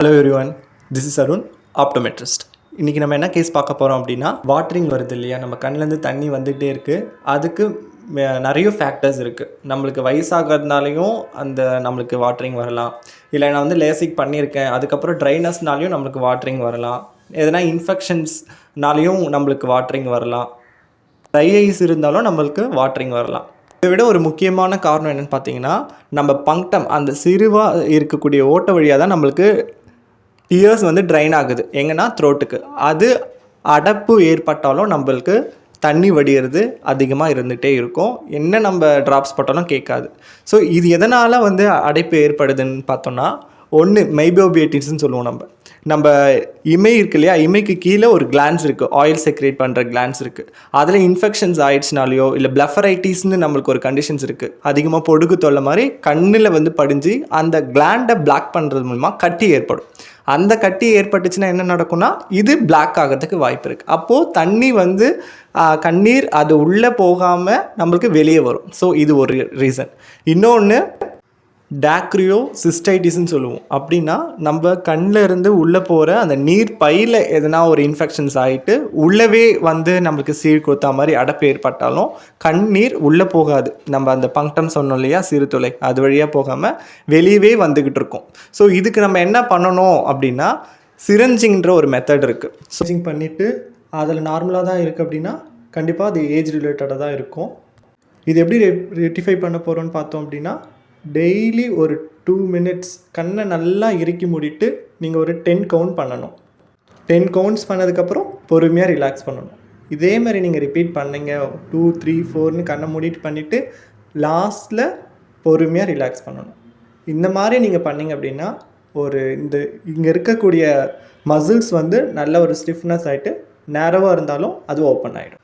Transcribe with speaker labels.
Speaker 1: Hello everyone, this is Arun, optometrist. இன்றைக்கி நம்ம என்ன கேஸ் பார்க்க போகிறோம் அப்படின்னா, வாட்டரிங் வருது இல்லையா, நம்ம கண்ணிலேருந்து தண்ணி வந்துகிட்டே இருக்குது. அதுக்கு நிறைய ஃபேக்டர்ஸ் இருக்குது. நம்மளுக்கு வயசாகிறதுனாலையும் நம்மளுக்கு வாட்டரிங் வரலாம். இல்லை நான் லேசிக் பண்ணியிருக்கேன், அதுக்கப்புறம் ட்ரைனஸ்னாலையும் நம்மளுக்கு வாட்டரிங் வரலாம். எதனா இன்ஃபெக்ஷன்ஸ்னாலையும் நம்மளுக்கு வாட்டரிங் வரலாம். ட்ரை ஐஸ் இருந்தாலும் நம்மளுக்கு வாட்டரிங் வரலாம். இதை விட ஒரு முக்கியமான காரணம் என்னென்னு பார்த்தீங்கன்னா, நம்ம பங்க்டம் அந்த சிறுவாக இருக்கக்கூடிய ஓட்ட வழியாக தான் நம்மளுக்கு இயர்ஸ் ட்ரைன் ஆகுது. எங்கன்னா த்ரோட்டுக்கு. அது அடைப்பு ஏற்பட்டாலும் நம்மளுக்கு தண்ணி வடிகிறது அதிகமாக இருந்துகிட்டே இருக்கும். என்ன நம்ம ட்ராப்ஸ் போட்டாலும் கேட்காது. ஸோ இது எதனால் அடைப்பு ஏற்படுதுன்னு பார்த்தோன்னா, ஒன்று மைபோபியட்டிஸ்ன்னு சொல்லுவோம். நம்ம இமை இருக்கு இல்லையா, இமைக்கு கீழே ஒரு கிளான்ஸ் இருக்குது, ஆயில் செக்ரேட் பண்ணுற கிளான்ஸ் இருக்குது. அதில் இன்ஃபெக்ஷன்ஸ் ஆயிடுச்சுனாலையோ இல்லை பிளஃபரைட்டிஸ்னு நம்மளுக்கு ஒரு கண்டிஷன்ஸ் இருக்குது. அதிகமாக பொடுகு தொல்லை மாதிரி கண்ணில் படிஞ்சு அந்த கிளாண்டை பிளாக் பண்ணுறது மூலமாக கட்டி ஏற்படும். அந்த கட்டி ஏற்பட்டுச்சுன்னா என்ன நடக்கும்னா, இது பிளாக் ஆகிறதுக்கு வாய்ப்பு இருக்குது. அப்போது தண்ணி கண்ணீர் அது உள்ளே போகாமல் நம்மளுக்கு வெளியே வரும். ஸோ இது ஒரு ரீசன். இன்னொன்று டாக்ரியோ சிஸ்டைட்டிஸ்ன்னு சொல்லுவோம். அப்படின்னா நம்ம கண்ணில் இருந்து உள்ளே போகிற அந்த நீர் பையில் எதனா ஒரு இன்ஃபெக்ஷன்ஸ் ஆகிட்டு உள்ளவே நம்மளுக்கு சீழ் கொடுத்தா மாதிரி அடைப்பு ஏற்பட்டாலும் கண்ணீர் உள்ளே போகாது. நம்ம அந்த பங்க்டம் சொன்னோம் இல்லையா, சிறுதுளை, அது வழியாக போகாமல் வெளியவே வந்துக்கிட்டு இருக்கும். ஸோ இதுக்கு நம்ம என்ன பண்ணணும் அப்படின்னா, சிரஞ்சிங்கிற ஒரு மெத்தட் இருக்குது. சிரஞ்சிங் பண்ணிவிட்டு அதில் நார்மலாக தான் இருக்குது அப்படின்னா கண்டிப்பாக அது ஏஜ் ரிலேட்டடாக தான் இருக்கும். இது எப்படி ரெக்டிஃபை பண்ண போகிறோன்னு பார்த்தோம் அப்படின்னா, டெய்லி ஒரு 2 மினிட்ஸ் கண்ணை நல்லா இறுக்கி மூடிட்டு நீங்கள் ஒரு 10 கவுண்ட் பண்ணணும். 10 கவுண்ட்ஸ் பண்ணதுக்கப்புறம் பொறுமையாக ரிலாக்ஸ் பண்ணணும். இதே மாதிரி நீங்கள் ரிப்பீட் பண்ணிங்க 2, 3, 4ன்னு கண்ணை மூடிட்டு பண்ணிவிட்டு லாஸ்ட்டில் பொறுமையாக ரிலாக்ஸ் பண்ணணும். இந்த மாதிரி நீங்கள் பண்ணிங்க அப்படின்னா இங்கே இருக்கக்கூடிய மசில்ஸ் நல்ல ஒரு ஸ்டிஃப்னஸ் ஆகிட்டு நேரவாக இருந்தாலும் அது ஓப்பன் ஆகிடும்.